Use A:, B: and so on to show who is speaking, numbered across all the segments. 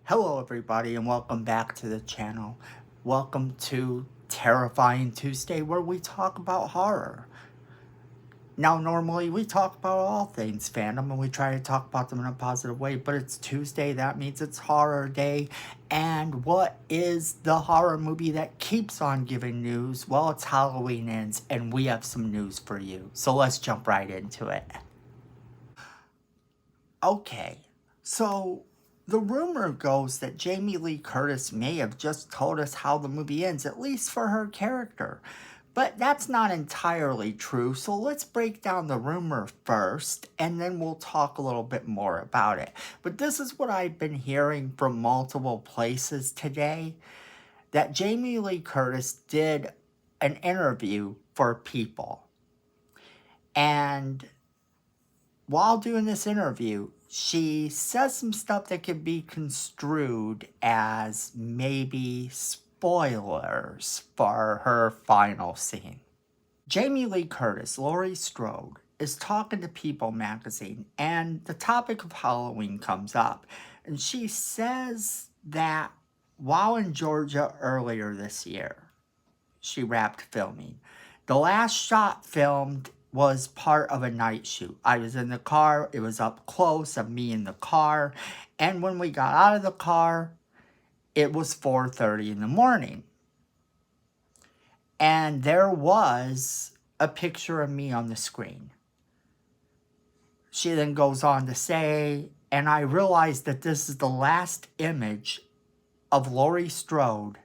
A: Hello everybody and welcome back to the channel. Welcome to Terrifying Tuesday, where we talk about horror. Now normally we talk about all things fandom and we try to talk about them in a positive way, but it's Tuesday, that means it's horror day. And what is the horror movie that keeps on giving news? Well, it's Halloween Ends and we have some news for you. So let's jump right into it. Okay, so the rumor goes that Jamie Lee Curtis may have just told us how the movie ends, at least for her character. But that's not entirely true, so let's break down the rumor first, and then we'll talk a little bit more about it. But this is what I've been hearing from multiple places today, that Jamie Lee Curtis did an interview for People. And while doing this interview, she says some stuff that could be construed as maybe spoilers for her final scene. Jamie Lee Curtis, Laurie Strode, is talking to People magazine, and the topic of Halloween comes up. And she says that while in Georgia earlier this year, she wrapped filming. The last shot filmed was part of a night shoot. I was in the car, it was up close of me in the car, and when we got out of the car, it was 4:30 in the morning. And there was a picture of me on the screen. She then goes on to say, and I realized that this is the last image of Laurie Strode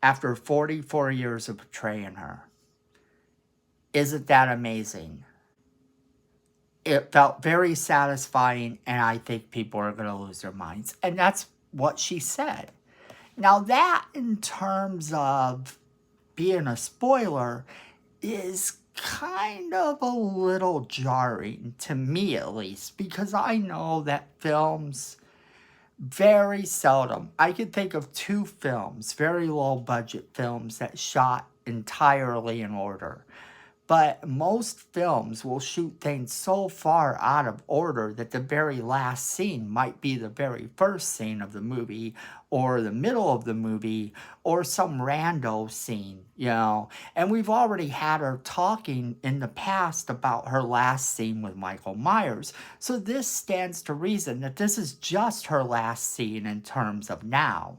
A: after 44 years of portraying her. Isn't that amazing? It felt very satisfying, and I think people are going to lose their minds. And that's what she said. Now, that in terms of being a spoiler is kind of a little jarring, to me at least, because I know that films very seldom, I could think of 2 films, very low budget films that shot entirely in order. But most films will shoot things so far out of order that the very last scene might be the very first scene of the movie, or the middle of the movie, or some rando scene, And we've already had her talking in the past about her last scene with Michael Myers. So this stands to reason that this is just her last scene in terms of now.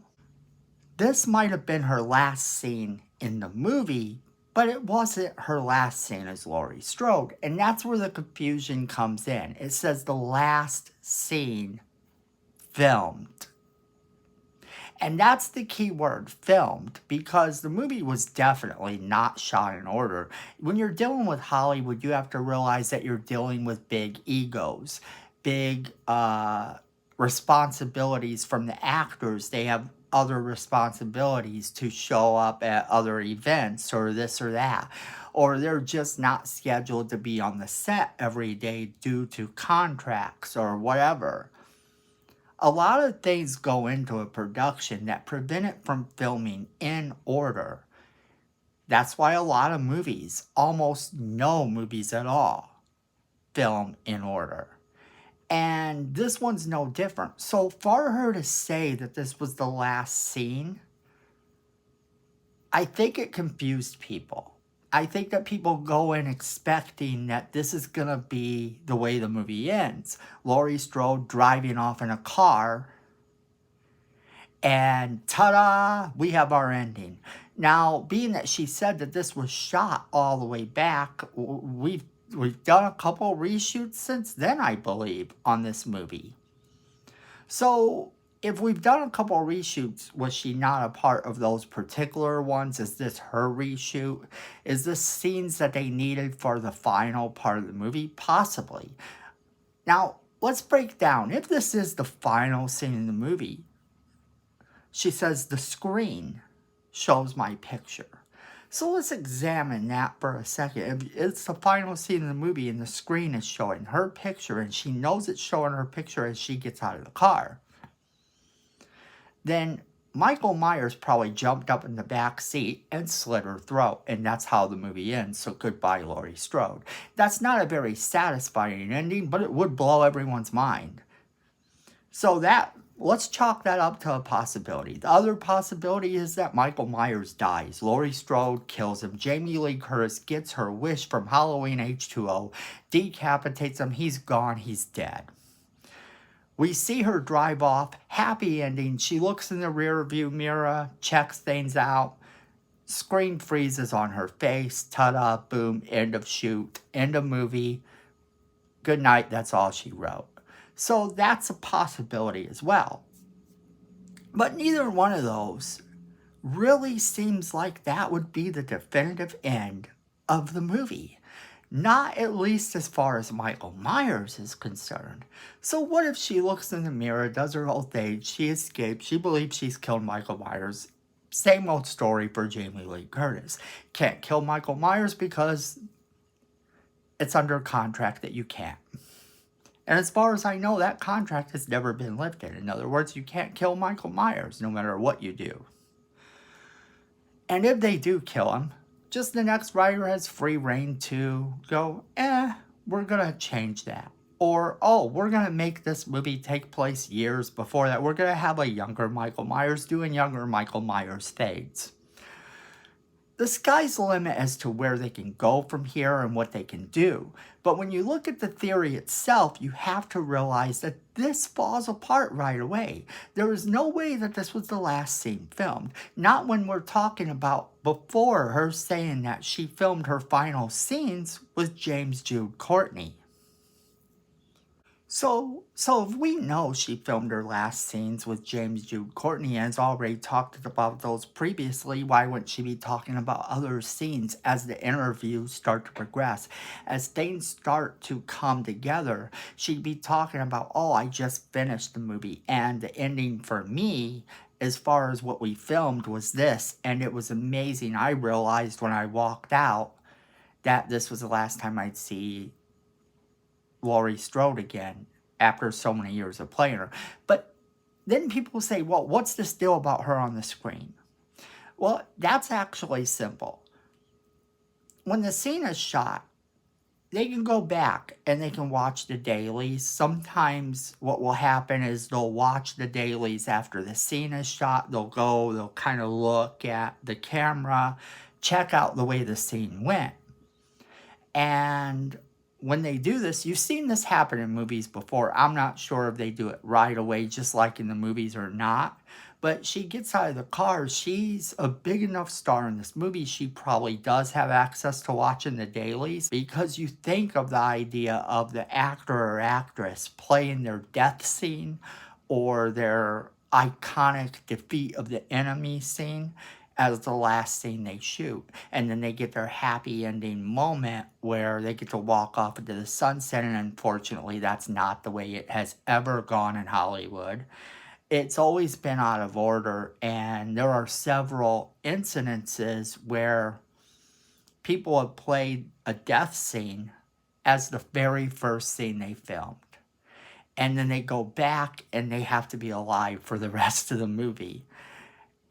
A: This might have been her last scene in the movie, but it wasn't her last scene as Laurie Strode. And that's where the confusion comes in. It says the last scene filmed. And that's the key word, filmed, because the movie was definitely not shot in order. When you're dealing with Hollywood, you have to realize that you're dealing with big egos, big responsibilities from the actors. They have other responsibilities to show up at other events or this or that, or they're just not scheduled to be on the set every day due to contracts or whatever. A lot of things go into a production that prevent it from filming in order. That's why a lot of movies, almost no movies at all, film in order. And this one's no different. So for her to say that this was the last scene, I think it confused people. I think that people go in expecting that this is going to be the way the movie ends. Laurie Strode driving off in a car, and ta-da, we have our ending. Now, being that she said that this was shot all the way back, we've done a couple reshoots since then, I believe, on this movie. So, if we've done a couple reshoots, was she not a part of those particular ones? Is this her reshoot? Is this scenes that they needed for the final part of the movie? Possibly. Now, let's break down. If this is the final scene in the movie, she says the screen shows my picture. So let's examine that for a second. If it's the final scene in the movie and the screen is showing her picture and she knows it's showing her picture as she gets out of the car, then Michael Myers probably jumped up in the back seat and slit her throat, and that's how the movie ends. So goodbye, Laurie Strode. That's not a very satisfying ending, but it would blow everyone's mind. So that let's chalk that up to a possibility. The other possibility is that Michael Myers dies. Laurie Strode kills him. Jamie Lee Curtis gets her wish from Halloween H2O, decapitates him. He's gone. He's dead. We see her drive off. Happy ending. She looks in the rear view mirror, checks things out. Screen freezes on her face. Ta-da, boom, end of shoot, end of movie. Good night, that's all she wrote. So that's a possibility as well. But neither one of those really seems like that would be the definitive end of the movie. Not at least as far as Michael Myers is concerned. So what if she looks in the mirror, does her whole thing, she escapes, she believes she's killed Michael Myers. Same old story for Jamie Lee Curtis. Can't kill Michael Myers because it's under contract that you can't. And as far as I know, that contract has never been lifted. In other words, you can't kill Michael Myers no matter what you do. And if they do kill him, just the next writer has free reign to go, we're going to change that. Or, we're going to make this movie take place years before that. We're going to have a younger Michael Myers doing younger Michael Myers fades. The sky's the limit as to where they can go from here and what they can do. But when you look at the theory itself, you have to realize that this falls apart right away. There is no way that this was the last scene filmed. Not when we're talking about before her saying that she filmed her final scenes with James Jude Courtney. So if we know she filmed her last scenes with James Jude Courtney and has already talked about those previously, why wouldn't she be talking about other scenes as the interviews start to progress? As things start to come together, she'd be talking about, I just finished the movie and the ending for me as far as what we filmed was this, and it was amazing. I realized when I walked out that this was the last time I'd see Laurie Strode again after so many years of playing her. But then people say, well, what's this deal about her on the screen? Well, that's actually simple. When the scene is shot, they can go back and they can watch the dailies. Sometimes what will happen is they'll watch the dailies after the scene is shot. They'll kind of look at the camera, check out the way the scene went. And when they do this, you've seen this happen in movies before. I'm not sure if they do it right away, just like in the movies or not. But she gets out of the car. She's a big enough star in this movie. She probably does have access to watching the dailies, because you think of the idea of the actor or actress playing their death scene or their iconic defeat of the enemy scene as the last scene they shoot. And then they get their happy ending moment where they get to walk off into the sunset. And unfortunately, that's not the way it has ever gone in Hollywood. It's always been out of order. And there are several incidences where people have played a death scene as the very first scene they filmed. And then they go back and they have to be alive for the rest of the movie.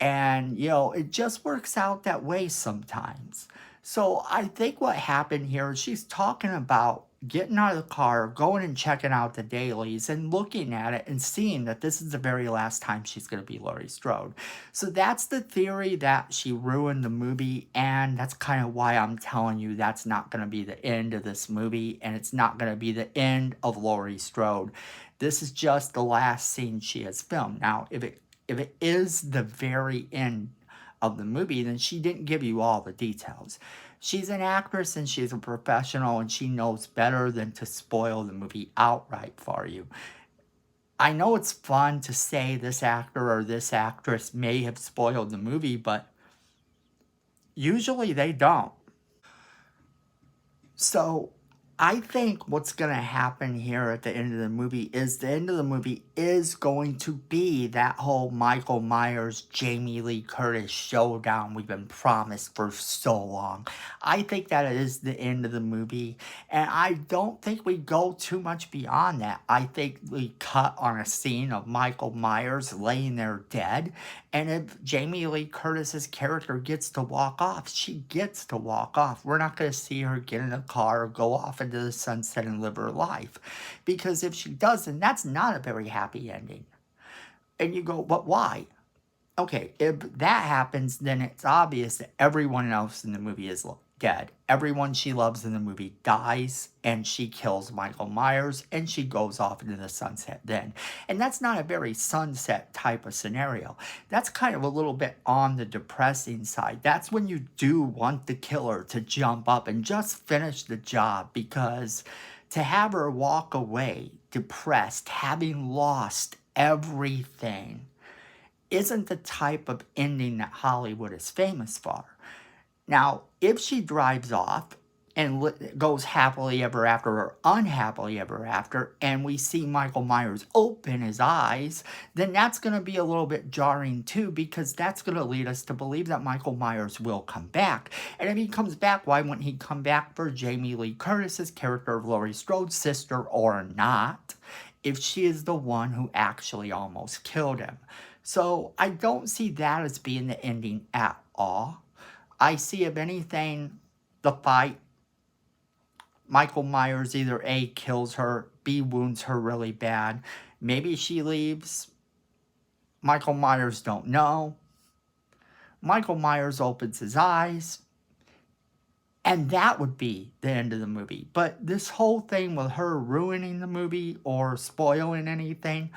A: And, it just works out that way sometimes. So I think what happened here is she's talking about getting out of the car, going and checking out the dailies and looking at it and seeing that this is the very last time she's going to be Laurie Strode. So that's the theory, that she ruined the movie. And that's kind of why I'm telling you that's not going to be the end of this movie. And it's not going to be the end of Laurie Strode. This is just the last scene she has filmed. Now, if it is the very end of the movie, then she didn't give you all the details. She's an actress and she's a professional, and she knows better than to spoil the movie outright for you. I know it's fun to say this actor or this actress may have spoiled the movie, but usually they don't. So I think what's going to happen here at the end of the movie is the end of the movie is going to be that whole Michael Myers, Jamie Lee Curtis showdown we've been promised for so long. I think that is the end of the movie, and I don't think we go too much beyond that. I think we cut on a scene of Michael Myers laying there dead, and if Jamie Lee Curtis's character gets to walk off, she gets to walk off. We're not going to see her get in a car or go off into the sunset and live her life. Because if she doesn't, that's not a very happy ending. And you go, but why? Okay, if that happens, then it's obvious that everyone else in the movie is dead. Everyone she loves in the movie dies, and she kills Michael Myers, and she goes off into the sunset then. And that's not a very sunset type of scenario. That's kind of a little bit on the depressing side. That's when you do want the killer to jump up and just finish the job, because to have her walk away depressed, having lost everything, isn't the type of ending that Hollywood is famous for. Now, if she drives off and goes happily ever after or unhappily ever after, and we see Michael Myers open his eyes, then that's going to be a little bit jarring too, because that's going to lead us to believe that Michael Myers will come back. And if he comes back, why wouldn't he come back for Jamie Lee Curtis's character of Laurie Strode's sister or not, if she is the one who actually almost killed him? So I don't see that as being the ending at all. I see, if anything, the fight, Michael Myers either A, kills her, B, wounds her really bad. Maybe she leaves. Michael Myers don't know. Michael Myers opens his eyes. And that would be the end of the movie. But this whole thing with her ruining the movie or spoiling anything,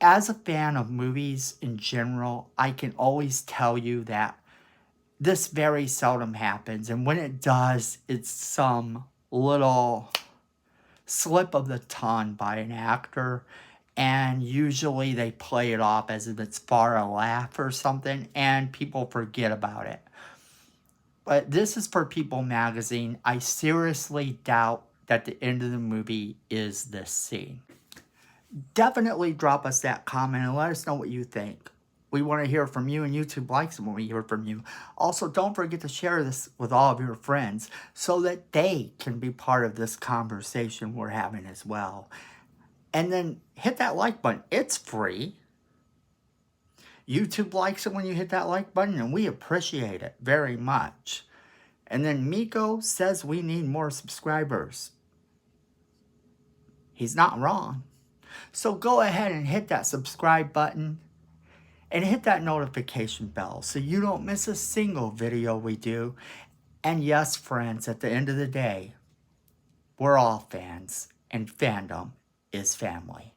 A: as a fan of movies in general, I can always tell you that this very seldom happens. And when it does, it's some little slip of the tongue by an actor. And usually they play it off as if it's for a laugh or something, and people forget about it. But this is for People magazine. I seriously doubt that the end of the movie is this scene. Definitely drop us that comment and let us know what you think. We want to hear from you, and YouTube likes it when we hear from you. Also, don't forget to share this with all of your friends so that they can be part of this conversation we're having as well. And then hit that like button. It's free. YouTube likes it when you hit that like button, and we appreciate it very much. And then Miko says we need more subscribers. He's not wrong. So go ahead and hit that subscribe button and hit that notification bell so you don't miss a single video we do. And yes, friends, at the end of the day, we're all fans, and fandom is family.